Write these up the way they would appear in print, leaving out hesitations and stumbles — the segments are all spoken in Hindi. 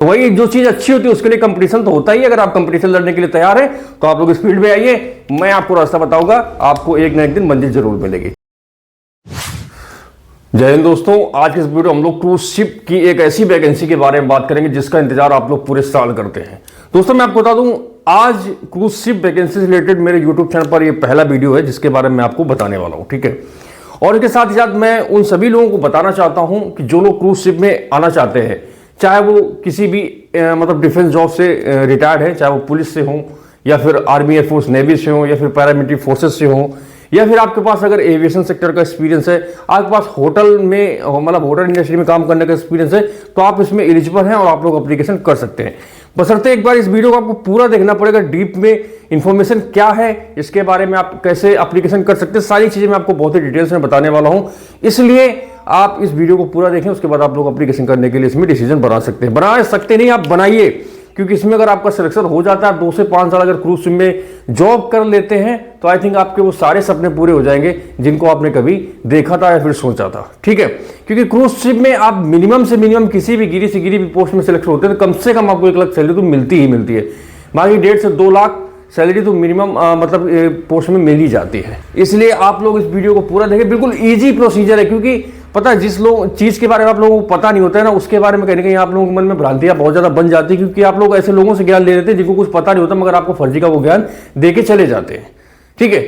तो वही जो चीज अच्छी होती है उसके लिए कंपटीशन तो होता ही है। अगर आप कंपटीशन लड़ने के लिए तैयार हैं तो आप लोग इस फील्ड में आइए, मैं आपको रास्ता बताऊंगा, आपको एक ना एक दिन मंजिल जरूर मिलेगी। जय हिंद दोस्तों, आज के इस वीडियो हम लोग क्रूज शिप की एक ऐसी वैकेंसी के बारे में बात करेंगे जिसका इंतजार आप लोग पूरे साल करते हैं। दोस्तों मैं आपको बता दूं, आज क्रूज शिप वैकेंसी से रिलेटेड मेरे यूट्यूब चैनल पर ये पहला वीडियो है जिसके बारे में आपको बताने वाला हूं, ठीक है। और इसके साथ ही साथ मैं उन सभी लोगों को बताना चाहता हूं कि जो लोग क्रूज शिप में आना चाहते हैं, चाहे वो किसी भी मतलब डिफेंस जॉब से रिटायर्ड है, चाहे वो पुलिस से हो या फिर आर्मी एयरफोर्स नेवी से हो या फिर पैरामिलिट्री फोर्सेस से हो, या फिर आपके पास अगर एविएशन सेक्टर का एक्सपीरियंस है, आपके पास होटल में मतलब होटल इंडस्ट्री में काम करने का एक्सपीरियंस है, तो आप इसमें एलिजिबल हैं और आप लोग एप्लीकेशन कर सकते हैं। बशर्ते एक बार इस वीडियो को आपको पूरा देखना पड़ेगा, डीप में इंफॉर्मेशन क्या है इसके बारे में, आप कैसे एप्लीकेशन कर सकते हैं, सारी चीजें मैं आपको बहुत ही डिटेल्स में बताने वाला हूं। इसलिए आप इस वीडियो को पूरा देखें, उसके बाद आप लोग एप्लीकेशन करने के लिए इसमें डिसीजन बना सकते हैं। बना सकते नहीं, आप बनाइए, क्योंकि इसमें अगर आपका सिलेक्शन हो जाता है, 2 से 5 साल अगर क्रूज शिप में जॉब कर लेते हैं, तो आई थिंक आपके वो सारे सपने पूरे हो जाएंगे जिनको आपने कभी देखा था या फिर सोचा था, ठीक है। क्योंकि क्रूज शिप में आप मिनिमम से मिनिमम किसी भी गिरी से गिरी भी पोस्ट में सिलेक्शन होते हैं तो कम से कम आपको 1 लाख सैलरी तो मिलती ही मिलती है। बाकी 1.5 से 2 लाख सैलरी तो मिनिमम मतलब पोस्ट में मिल ही जाती है। इसलिए आप लोग इस वीडियो को पूरा देखें, बिल्कुल ईजी प्रोसीजर है। क्योंकि पता है, जिस लोग चीज के बारे में आप लोगों को पता नहीं होता है ना, उसके बारे में कहीं ना कहीं आप लोगों के मन में भ्रांतियां बहुत ज्यादा बन जाती है। क्योंकि आप लोग ऐसे लोगों से ज्ञान ले लेते हैं जिनको कुछ पता नहीं होता, मगर आपको फर्जी का वो ज्ञान दे के चले जाते हैं, ठीक है।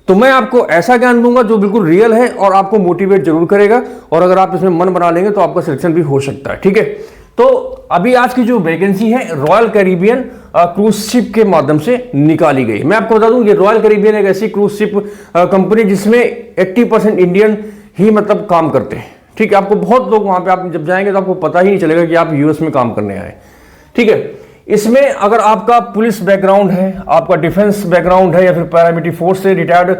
तो मैं आपको ऐसा ज्ञान दूंगा जो बिल्कुल रियल है और आपको मोटिवेट जरूर करेगा, और अगर आप इसमें मन बना लेंगे तो आपका सिलेक्शन भी हो सकता है, ठीक है। तो अभी आज की जो वैकेंसी है रॉयल कैरिबियन क्रूज शिप के माध्यम से निकाली गई। मैं आपको बता दूं, ये रॉयल कैरिबियन एक ऐसी क्रूज शिप कंपनी जिसमें 80% इंडियन ही मतलब काम करते हैं, ठीक है। आपको बहुत लोग वहां पे आप जब जाएंगे तो आपको पता ही नहीं चलेगा कि आप यूएस में काम करने आए, ठीक है। इसमें अगर आपका पुलिस बैकग्राउंड है, आपका डिफेंस बैकग्राउंड है, या फिर पैरामिलिट्री फोर्स से रिटायर्ड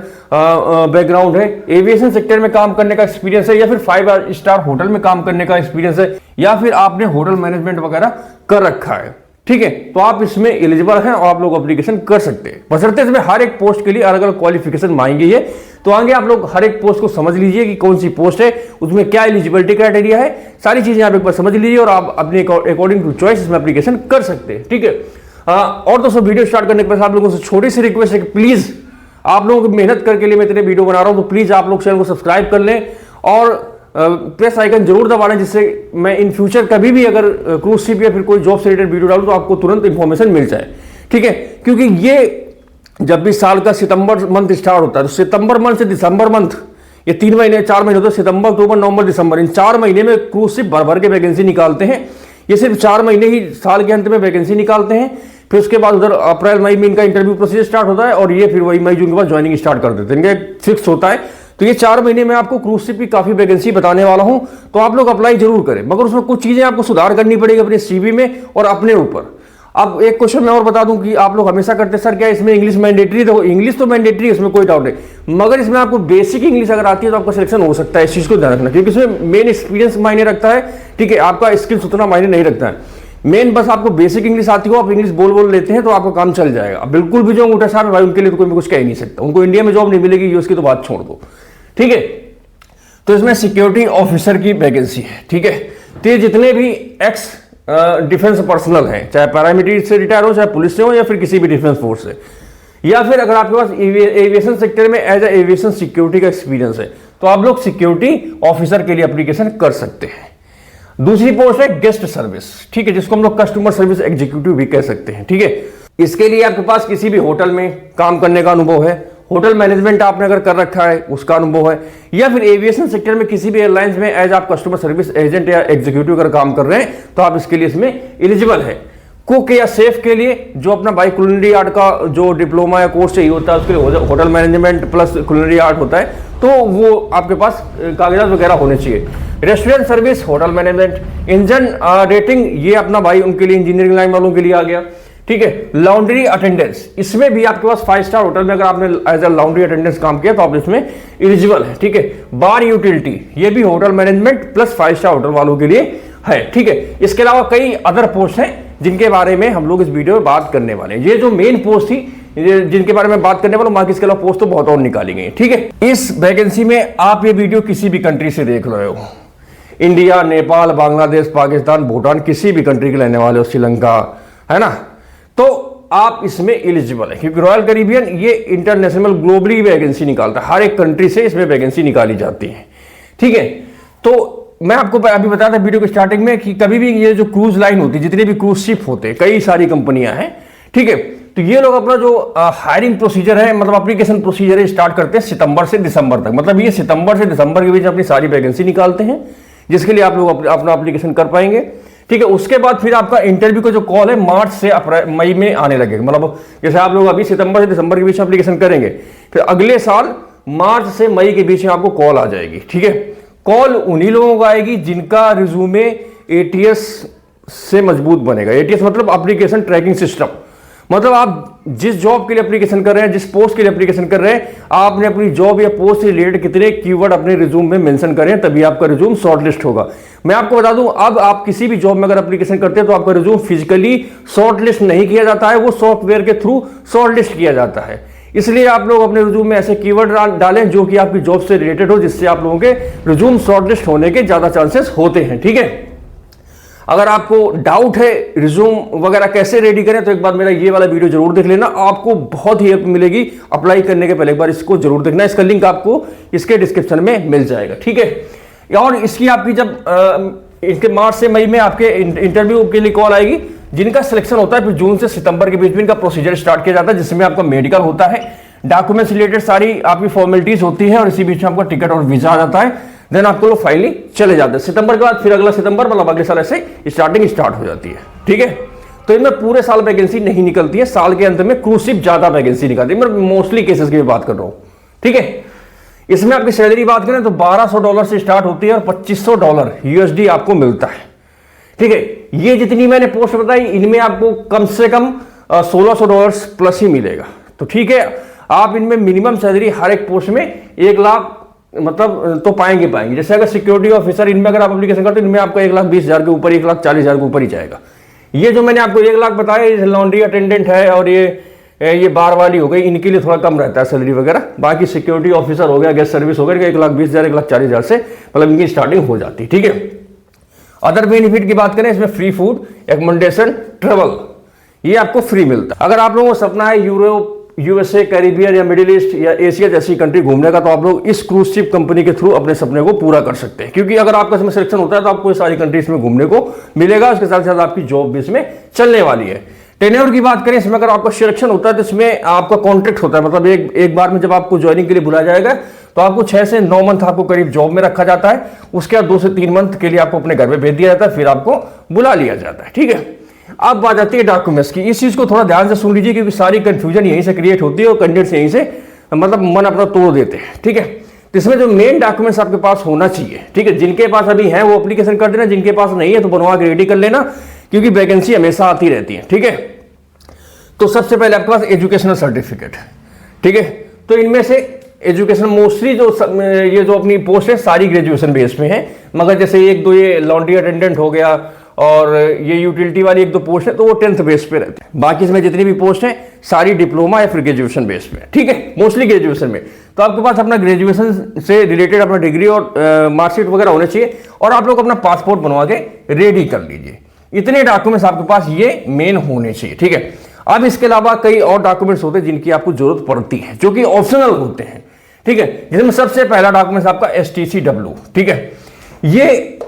बैकग्राउंड है, एविएशन सेक्टर में काम करने का एक्सपीरियंस है, या फिर 5 स्टार होटल में काम करने का एक्सपीरियंस है, या फिर आपने होटल मैनेजमेंट वगैरह कर रखा है, ठीक है, तो आप इसमें एलिजिबल हैं और आप लोग एप्लीकेशन कर सकते हैं। बशर्ते इसमें हर एक पोस्ट के लिए अलग अलग क्वालिफिकेशन मांगी है, तो आगे आप लोग हर एक पोस्ट को समझ लीजिए कि कौन सी पोस्ट है, उसमें क्या एलिजिबिलिटी क्राइटेरिया है, सारी चीजें आप एक बार समझ लीजिए और आप अपने अकॉर्डिंग टू चॉइस इसमें एप्लीकेशन कर सकते हैं, ठीक है। और दोस्तों वीडियो स्टार्ट करने के बाद आप लोगों से छोटी सी रिक्वेस्ट है कि प्लीज आप लोगों की मेहनत करके लिए मैं इतने वीडियो बना रहा हूं, तो प्लीज आप लोग चैनल को सब्सक्राइब कर लें और प्रेस आइकन जरूर दबा लें, जिससे मैं इन फ्यूचर कभी भी अगर क्रूज शिप या फिर कोई जॉब से रिलेटेड वीडियो डालूं तो आपको तुरंत इंफॉर्मेशन मिल जाए, ठीक है। क्योंकि ये जब भी साल का सितंबर मंथ स्टार्ट होता है, तो सितंबर मंथ से दिसंबर मंथ, ये 3 महीने 4 महीने होते हैं, सितंबर अक्टूबर नवंबर दिसंबर, इन 4 महीने में क्रूज शिप भर भर के वैकेंसी निकालते हैं। ये सिर्फ 4 महीने ही साल के अंत में वैकेंसी निकालते हैं, फिर उसके बाद उधर अप्रैल मई में इनका इंटरव्यू प्रोसीजर स्टार्ट होता है और ये फिर वही मई जून के बाद ज्वाइनिंग स्टार्ट कर देते हैं, इनका फिक्स होता है। तो ये 4 महीने में आपको क्रूज शिप की काफी वैकेंसी बताने वाला हूं, तो आप लोग अप्लाई जरूर करें, मगर उसमें कुछ चीजें आपको सुधार करनी पड़ेगी अपने सीवी में और अपने ऊपर। अब एक क्वेश्चन मैं और बता दूं कि आप लोग हमेशा करते सर क्या इसमें इंग्लिश मैंडेटरी, तो इंग्लिश तो मैंडेटरी है, इसमें कोई डाउट नहीं, मगर इसमें आपको बेसिक इंग्लिश अगर आती है तो आपका सिलेक्शन हो सकता है। इस चीज को ध्यान रखना, क्योंकि इसमें मेन एक्सपीरियंस मायने रखता है, ठीक है, आपका स्किल्स उतना मायने नहीं रखता है। मेन बस आपको बेसिक इंग्लिश आती हो, आप इंग्लिश बोल लेते हैं तो आपका काम चल जाएगा। बिल्कुल भी जो अंगूठा साहब है भाई, उनके लिए तो कोई कुछ कह ही नहीं सकता, उनको इंडिया में जॉब नहीं मिलेगी, यूएस की तो बात छोड़ दो, ठीक है। तो इसमें सिक्योरिटी ऑफिसर की वैकेंसी है, ठीक है। तो ये जितने भी एक्स डिफेंस पर्सनल हैं, चाहे पैरामिलिट्री से रिटायर हो, चाहे पुलिस से हो, या फिर किसी भी डिफेंस फोर्स से, या फिर अगर आपके पास एविएशन सेक्टर में एज ए एविएशन सिक्योरिटी का एक्सपीरियंस है, तो आप लोग सिक्योरिटी ऑफिसर के लिए एप्लीकेशन कर सकते हैं। दूसरी पोस्ट है गेस्ट सर्विस, ठीक है, जिसको हम लोग कस्टमर सर्विस एग्जीक्यूटिव भी कह सकते हैं, ठीक है। इसके लिए आपके पास किसी भी होटल में काम करने का अनुभव है, होटल मैनेजमेंट आपने अगर कर रखा है उसका अनुभव है, या फिर एविएशन सेक्टर में किसी भी एयरलाइंस में एज आप कस्टमर सर्विस एजेंट या एग्जीक्यूटिव अगर काम कर रहे हैं, तो आप इसके लिए इसमें एलिजिबल है। कुक या शेफ के लिए जो अपना बाई कुलिनरी आर्ट का जो डिप्लोमा या कोर्स चाहिए होता है, उसके लिए hotel management plus culinary art होता है, तो वो आपके पास कागजात वगैरह होने चाहिए। Restaurant service, hotel management, engine rating, ये अपना भाई उनके लिए इंजीनियरिंग लाइन वालों के लिए आ गया, ठीक है। लॉन्ड्री अटेंडेंस, इसमें भी आपके पास 5 स्टार होटल में अगर आपने एज ए लॉन्ड्री अटेंडेंस काम किया तो आप इसमें एलिजिबल है, ठीक है। बार यूटिलिटी, ये भी hotel management plus 5 star hotel वालों के लिए है, ठीक है। इसके अलावा कई अदर पोस्ट हैं जिनके बारे में हम लोग इस वीडियो में बात करने वाले हैं। ये जो मेन पोस्ट थी जिनके बारे में बात करने वाला, बाकी इसके अलावा पोस्ट तो बहुत और निकाली गई, ठीक है। इस वैकेंसी में आप ये वीडियो किसी भी कंट्री से देख रहे हो, इंडिया, नेपाल, बांग्लादेश, पाकिस्तान, भूटान, किसी भी कंट्री के रहने वाले हो, श्रीलंका, है ना, तो आप इसमें एलिजिबल है। क्योंकि रॉयल कैरिबियन ये इंटरनेशनल ग्लोबली वैकेंसी निकालता है, हर एक कंट्री से इसमें वैकेंसी निकाली जाती है, ठीक है। तो मैं आपको अभी बताया था वीडियो के स्टार्टिंग में कि कभी भी ये जो क्रूज लाइन होती है, जितने भी क्रूज शिप होते हैं, कई सारी कंपनियां हैं, ठीक है, तो ये लोग अपना जो हायरिंग प्रोसीजर है, मतलब एप्लीकेशन प्रोसीजर है, स्टार्ट करते हैं सितंबर से दिसंबर तक। मतलब ये सितंबर से दिसंबर के बीच अपनी सारी वैकेंसी निकालते हैं, जिसके लिए आप लोग अपना एप्लीकेशन कर पाएंगे, ठीक है। उसके बाद फिर आपका इंटरव्यू का जो कॉल है मार्च से मई में आने लगेगा। मतलब जैसे आप लोग अभी सितंबर से दिसंबर के बीच एप्लीकेशन करेंगे, फिर अगले साल मार्च से मई के बीच में आपको कॉल आ जाएगी, ठीक है। कॉल उन्हीं लोगों को आएगी जिनका रिज्यूमे एटीएस से मजबूत बनेगा। एटीएस मतलब एप्लीकेशन ट्रैकिंग सिस्टम। मतलब आप जिस जॉब के लिए एप्लीकेशन कर रहे हैं, जिस पोस्ट के लिए एप्लीकेशन कर रहे हैं, आपने अपनी जॉब या पोस्ट से रिलेटेड कितने कीवर्ड अपने रिज्यूम में मेंशन करें, तभी आपका रिज्यूम शॉर्टलिस्ट होगा। मैं आपको बता दूं, अब आप किसी भी जॉब में अगर एप्लीकेशन करते हैं तो आपका रिज्यूम फिजिकली शॉर्टलिस्ट नहीं किया जाता है, वो सॉफ्टवेयर के थ्रू शॉर्टलिस्ट किया जाता है। इसलिए आप लोग अपने रिज्यूम में ऐसे कीवर्ड डालें जो कि आपकी जॉब से रिलेटेड हो, जिससे आप लोगों के रिज्यूम शॉर्टलिस्ट होने के ज्यादा चांसेस होते हैं, ठीक है। अगर आपको डाउट है रिज्यूम वगैरह कैसे रेडी करें, तो एक बार मेरा ये वाला वीडियो जरूर देख लेना, आपको बहुत ही हेल्प मिलेगी अप्लाई करने के पहले। एक बार इसको जरूर देखना, इसका लिंक आपको इसके डिस्क्रिप्शन में मिल जाएगा, ठीक है। और इसकी आपकी जब इसके मार्च से मई में आपके इंटरव्यू के लिए कॉल आएगी, जिनका सिलेक्शन होता है फिर जून से सितंबर के बीच में इनका प्रोसीजर स्टार्ट किया जाता है, जिसमें आपका मेडिकल होता है, डॉक्यूमेंट्स रिलेटेड सारी आपकी फॉर्मेलिटीज होती है, और इसी बीच में आपका टिकट और वीजा आ जाता है। देन आपको लोग फाइनली चले जाते हैं। सितंबर के बाद फिर अगला सितंबर मतलब अगले साल ऐसे स्टार्ट हो जाती है, ठीक है। तो इनमें पूरे साल वैकेंसी नहीं निकलती है, साल के अंत में क्रूज शिप ज्यादा वैकेंसी निकलती है। मैं मोस्टली केसेस की बात कर रहा हूं, ठीक है। इसमें आपकी सैलरी बात करें तो $1200 से स्टार्ट होती है और $2500 यूएसडी आपको मिलता है, ठीक है। ये जितनी मैंने पोस्ट बताई, इनमें आपको कम से कम $1600 प्लस ही मिलेगा। तो ठीक है, आप इनमें मिनिमम सैलरी हर एक पोस्ट में 1 लाख मतलब तो पाएंगे। जैसे अगर सिक्योरिटी ऑफिसर, इनमें अगर आप एप्लीकेशन करते हैं, इनमें आपका 1,20,000 के ऊपर, 1,40,000 के ऊपर ही जाएगा। ये जो मैंने आपको 1 लाख बताया, लॉन्ड्री अटेंडेंट है और ये बार वाली हो गई, इनके लिए थोड़ा कम रहता है सैलरी वगैरह। बाकी सिक्योरिटी ऑफिसर हो गया, गेस्ट सर्विस हो गया, 1,20,000 1,40,000 से मतलब इनकी स्टार्टिंग हो जाती है, ठीक है। अदर बेनिफिट की बात करें, इसमें फ्री फूड, एकोमोडेशन, ट्रेवल ये आपको फ्री मिलता है। अगर आप लोगों को सपना है यूरोप, यूएसए, कैरिबियन या मिडिल ईस्ट या एशिया जैसी कंट्री घूमने का, तो आप लोग इस क्रूज शिप कंपनी के थ्रू अपने सपने को पूरा कर सकते हैं। क्योंकि अगर आपका इसमें सिलेक्शन होता है तो आपको सारी कंट्रीज में घूमने को मिलेगा, उसके साथ साथ आपकी जॉब भी इसमें चलने वाली है। टेन्योर की बात करें, इसमें अगर आपका सिलेक्शन होता है तो इसमें आपका कॉन्ट्रैक्ट होता है। मतलब एक बार में जब आपको ज्वाइनिंग के लिए बुलाया जाएगा तो आपको 6 से 9 मंथ आपको करीब जॉब में रखा जाता है। उसके बाद 2 से 3 मंथ के लिए आपको अपने घर में भेज दिया जाता है, फिर आपको बुला लिया जाता है, ठीक है। अब बात आती है डॉक्यूमेंट्स की। इस चीज को थोड़ा ध्यान से सुन लीजिए, क्योंकि सारी कंफ्यूजन यहीं से क्रिएट होती है और कैंडिडेट्स यहीं से मतलब मन अपना तोड़ देते हैं, ठीक है। तो इसमें जो मेन डॉक्यूमेंट्स आपके पास होना चाहिए, ठीक है, जिनके पास अभी है वो एप्लीकेशन कर देना, जिनके पास नहीं है तो बनवा के रेडी कर लेना, क्योंकि वैकेंसी हमेशा आती रहती है, ठीक है। तो सबसे पहले आपके पास एजुकेशनल सर्टिफिकेट, ठीक है। तो इनमें से एजुकेशन मोस्टली ये जो अपनी पोस्ट है सारी ग्रेजुएशन बेस में है, मगर जैसे 1-2 ये लॉन्ड्री अटेंडेंट हो गया और ये यूटिलिटी वाली 1-2 पोस्ट है तो वो 10th बेस पे रहते हैं। बाकी इसमें जितनी भी पोस्ट है सारी डिप्लोमा या फिर ग्रेजुएशन बेस पे, ठीक है, मोस्टली ग्रेजुएशन में। तो आपके पास अपना ग्रेजुएशन से रिलेटेड अपना डिग्री और मार्कशीट वगैरह होने चाहिए, और आप लोग अपना पासपोर्ट बनवा के रेडी कर लीजिए। इतने डॉक्यूमेंट्स आपके पास ये मेन होने चाहिए, ठीक है। अब इसके अलावा कई और डॉक्यूमेंट्स होते हैं जिनकी आपको जरूरत पड़ती है, जो कि ऑप्शनल होते हैं, ठीक है। जिसमें सबसे पहला डॉक्यूमेंट आपका STCW, ठीक है। ये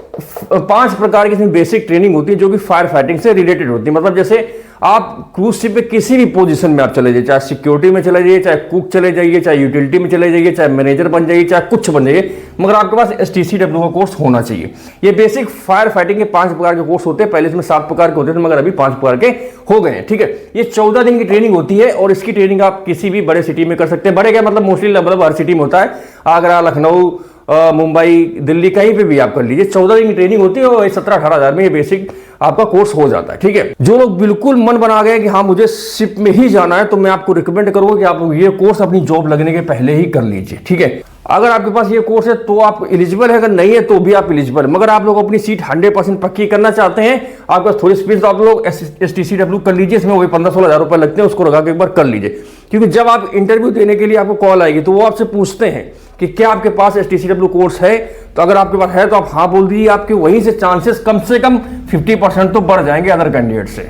5 प्रकार की इसमें बेसिक ट्रेनिंग होती है जो कि फायर फाइटिंग से रिलेटेड होती है। मतलब जैसे आप क्रूज शिप पे किसी भी पोजीशन में आप चले जाइए, चाहे सिक्योरिटी में चले जाइए, चाहे कुक चले जाइए, चाहे यूटिलिटी में चले जाइए, चाहे मैनेजर बन जाइए, चाहे कुछ बन जाइए, मगर आपके पास STCW का कोर्स होना चाहिए। ये बेसिक फायर फाइटिंग के 5 प्रकार के कोर्स होते हैं। पहले इसमें 7 प्रकार के होते थे, मगर अभी 5 प्रकार के हो गए हैं, ठीक है। ये 14 दिन की ट्रेनिंग होती है, और इसकी ट्रेनिंग आप किसी भी बड़े सिटी में कर सकते हैं। बड़े क्या मतलब मोस्टली मतलब हर सिटी में होता है, आगरा, लखनऊ, मुंबई, दिल्ली, कहीं पे भी आप कर लीजिए। 14 दिन की ट्रेनिंग होती है और 17-18 हज़ार में ये बेसिक आपका कोर्स हो जाता है, ठीक है। जो लोग बिल्कुल मन बना गए कि हाँ मुझे शिप में ही जाना है, तो मैं आपको रिकमेंड करूंगा कि आप ये कोर्स अपनी जॉब लगने के पहले ही कर लीजिए, ठीक है। अगर आपके पास ये कोर्स है तो आप एलिजिबल है, अगर नहीं है तो भी आप एलिजिबल है। मगर आप लोग अपनी सीट 100% पक्की करना चाहते हैं, आपके पास थोड़ी स्पेस, तो आप लोग STCW कर लीजिए। इसमें वही 15-16 हज़ार रुपए लगते हैं, उसको लगा के एक बार कर लीजिए। क्योंकि जब आप इंटरव्यू देने के लिए आपको कॉल आएगी तो वो आपसे पूछते हैं कि क्या आपके पास STCW कोर्स है, तो अगर आपके पास है तो आप हाँ बोल दीजिए, आपके वहीं से चांसेस कम से कम 50% तो बढ़ जाएंगे अदर कैंडिडेट से।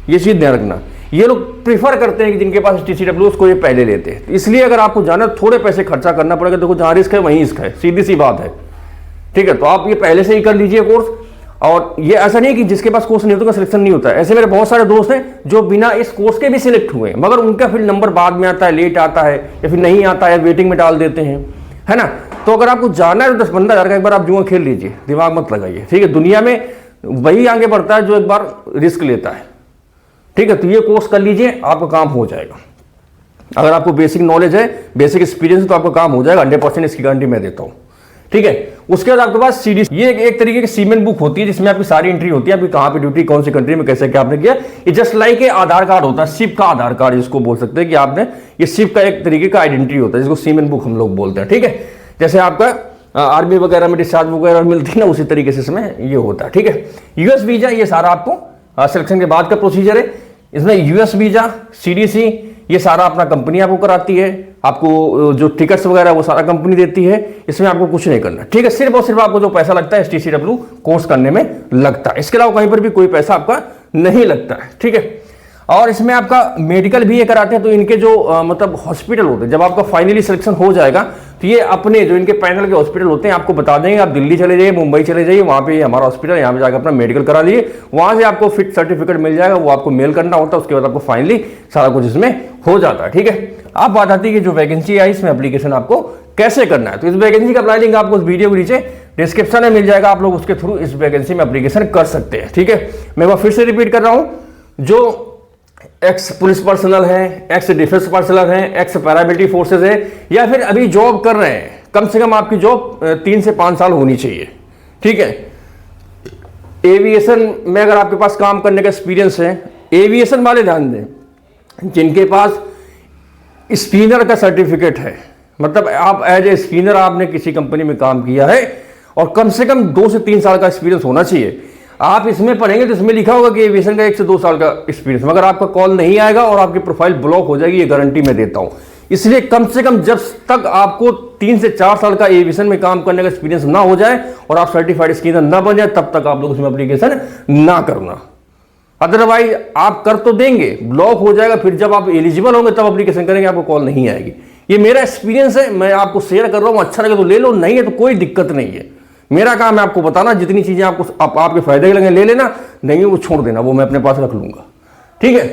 ये चीज़ ध्यान रखना। ये लोग प्रीफर करते हैं कि जिनके पास STCW उसको ये पहले लेते हैं, इसलिए अगर आपको जाना थोड़े पैसे खर्चा करना पड़ेगा। देखो जहाँ रिस्क है वहीं रिस्क है, सीधी सी बात है, ठीक है। तो आप ये पहले से ही कर लीजिए कोर्स। और ये ऐसा नहीं है कि जिसके पास कोर्स नहीं होता सिलेक्शन नहीं होता है। ऐसे मेरे बहुत सारे दोस्त हैं जो बिना इस कोर्स के भी सिलेक्ट हुए हैं, मगर उनका फिर नंबर बाद में आता है, लेट आता है, या फिर नहीं आता है, वेटिंग में डाल देते हैं, है ना। तो अगर आपको जाना है तो 10-15 हज़ार का एक बार आप जुआ खेल लीजिए, दिमाग मत लगाइए, ठीक है। दुनिया में वही आगे बढ़ता है जो एक बार रिस्क लेता है, ठीक है। तो ये कोर्स कर लीजिए, आपका काम हो जाएगा। अगर आपको बेसिक नॉलेज है, बेसिक एक्सपीरियंस है, तो आपका काम हो जाएगा 100%, इसकी गारंटी मैं देता हूँ, ठीक है। उसके बाद आपके पास सीडी, ये एक तरीके की सीमेंट बुक होती है जिसमें आपकी सारी एंट्री होती है, आपकी कहाँ पे ड्यूटी, कौन सी कंट्री में, कैसे क्या आपने किया। ये just like a Aadhaar card होता है, शिप का आधार कार्ड जिसको बोल सकते हैं कि आपने, ये शिप का एक तरीके का आइडेंटिटी होता है जिसको सीमेंट बुक हम लोग बोलते हैं, ठीक है। जैसे आपका आर्मी वगैरह में डिस्चार्ज वगैरह मिलती है ना, उसी तरीके से इसमें ये होता है, ठीक है। यूएस वीजा, ये सारा आपको सिलेक्शन के बाद का प्रोसीजर है। इसमें यूएस वीजा, CDC, ये सारा अपना कंपनी आपको कराती है। आपको जो टिकट्स वगैरह वो सारा कंपनी देती है, इसमें आपको कुछ नहीं करना, ठीक है। सिर्फ और सिर्फ आपको जो पैसा लगता है STCW कोर्स करने में लगता है, इसके अलावा कहीं पर भी कोई पैसा आपका नहीं लगता है, ठीक है। और इसमें आपका मेडिकल भी ये कराते हैं। तो इनके जो मतलब हॉस्पिटल होते हैं, जब आपका फाइनली सिलेक्शन हो जाएगा तो ये अपने जो इनके पैनल के हॉस्पिटल होते हैं आपको बता देंगे, आप दिल्ली चले जाइए, मुंबई चले जाइए, वहाँ पे हमारा हॉस्पिटल, यहाँ पे जाकर अपना मेडिकल करा लीजिए, वहाँ से आपको फिट सर्टिफिकेट मिल जाएगा, वो आपको मेल करना होता है। उसके बाद आपको फाइनली सारा कुछ इसमें हो जाता है, ठीक है। अब बात आती है कि जो वैकेंसी आई इसमें एप्लीकेशन आपको कैसे करना है। तो इस वैकेंसी का अप्लाई लिंक आपको इस वीडियो के नीचे डिस्क्रिप्शन में मिल जाएगा, आप लोग उसके थ्रू इस वैकेंसी में एप्लीकेशन कर सकते हैं, ठीक है। मैं वो फिर से रिपीट कर रहा हूँ, जो एक्स पुलिस पर्सनल है, एक्स डिफेंस पर्सनल है, एक्स पैरामिलिट्री फोर्सेज है, या फिर अभी जॉब कर रहे हैं, कम से कम आपकी जॉब 3 से 5 साल होनी चाहिए, ठीक है। एविएशन में अगर आपके पास काम करने का एक्सपीरियंस है, एविएशन वाले ध्यान दें, जिनके पास स्पीनर का सर्टिफिकेट है, मतलब आप एज ए स्पीनर आपने किसी कंपनी में काम किया है और कम से कम 2 से 3 साल का एक्सपीरियंस होना चाहिए। आप इसमें पढ़ेंगे तो इसमें लिखा होगा कि एविएशन का 1 से 2 साल का एक्सपीरियंस, मगर आपका कॉल नहीं आएगा और आपकी प्रोफाइल ब्लॉक हो जाएगी, ये गारंटी मैं देता हूं। इसलिए कम से कम जब तक आपको 3 से 4 साल का एविएशन में काम करने का एक्सपीरियंस ना हो जाए और आप सर्टिफाइड स्कीनर ना बन जाए, तब तक आप लोग उसमें एप्लीकेशन ना करना। अदरवाइज आप कर तो देंगे, ब्लॉक हो जाएगा, फिर जब आप एलिजिबल होंगे तब एप्लीकेशन करेंगे, आपको कॉल नहीं आएगी। ये मेरा एक्सपीरियंस है, मैं आपको शेयर कर रहा हूं। अच्छा लगे तो ले लो, नहीं है तो कोई दिक्कत नहीं है। मेरा काम है आपको बताना, जितनी चीजें आपको आपके फायदे के लगे ले लेना, नहीं वो छोड़ देना, वो मैं अपने पास रख लूंगा, ठीक है।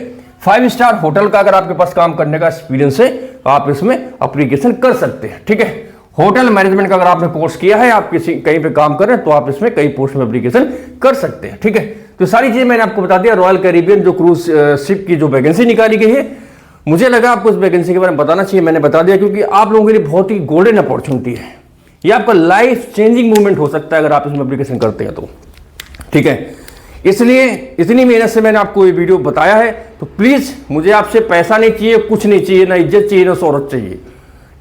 5 स्टार होटल का अगर आपके पास काम करने का एक्सपीरियंस है तो आप इसमें एप्लीकेशन कर सकते हैं, ठीक है। होटल मैनेजमेंट का अगर आपने कोर्स किया है, आप किसी कहीं पे काम कर रहे हैं, तो आप इसमें कई पोस्ट में एप्लीकेशन कर सकते हैं, ठीक है। तो सारी चीजें मैंने आपको बता दिया। रॉयल कैरिबियन जो क्रूज शिप की जो वैकेंसी निकाली गई है, मुझे लगा आपको इस वैकेंसी के बारे में बताना चाहिए, मैंने बता दिया, क्योंकि आप लोगों के लिए बहुत ही गोल्डन अपॉर्चुनिटी है। ये आपका लाइफ चेंजिंग मूवमेंट हो सकता है अगर आप इसमें एप्लीकेशन करते हैं तो, ठीक है। इसलिए इतनी मेहनत से मैंने आपको ये वीडियो बताया है, तो प्लीज मुझे आपसे पैसा नहीं चाहिए, कुछ नहीं चाहिए, ना इज्जत चाहिए, ना शोहरत चाहिए,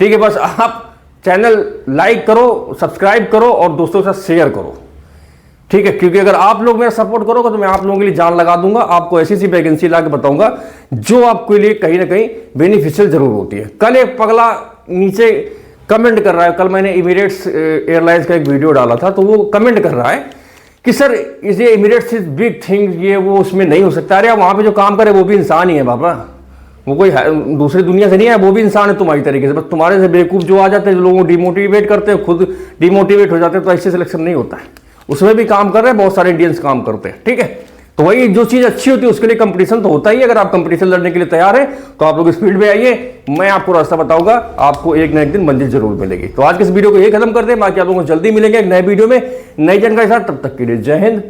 ठीक है। बस आप चैनल लाइक करो, सब्सक्राइब करो और दोस्तों के साथ शेयर करो, ठीक है। क्योंकि अगर आप लोग मेरा सपोर्ट करोगे तो मैं आप लोगों के लिए जान लगा दूंगा, आपको ऐसी सी वैकेंसी ला के बताऊंगा जो आपके लिए कहीं ना कहीं बेनिफिशियल जरूर होती है। कल एक पगला नीचे कमेंट कर रहा है, कल मैंने इमिरेट्स एयरलाइंस का एक वीडियो डाला था, तो वो कमेंट कर रहा है कि सर इसे इमिरेट्स इज बिग थिंग, ये वो उसमें नहीं हो सकता। अरे वहां पे जो काम करे वो भी इंसान ही है बाबा, वो कोई दूसरी दुनिया से नहीं है, वो भी इंसान है तुम्हारी तरीके से। बस तुम्हारे से बेवकूफ जो आ जाते हैं, जो लोगों को डिमोटिवेट करते हैं, खुद डिमोटिवेट हो जाते हैं, तो ऐसे सिलेक्शन नहीं होता है। उसमें भी काम कर रहे हैं, बहुत सारे इंडियंस काम करते हैं, ठीक है। तो वही जो चीज अच्छी होती है उसके लिए कंपटीशन तो होता ही है। अगर आप कंपटीशन लड़ने के लिए तैयार हैं तो आप लोग इस फील्ड में आइए, मैं आपको रास्ता बताऊंगा, आपको एक ना एक दिन मंजिल जरूर मिलेगी। तो आज के इस वीडियो को ये खत्म करते हैं, बाकी आप लोगों को जल्दी मिलेंगे एक नए वीडियो में नई जानकारी के साथ। तब तक के लिए जय हिंद,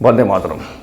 वंदे मातरम।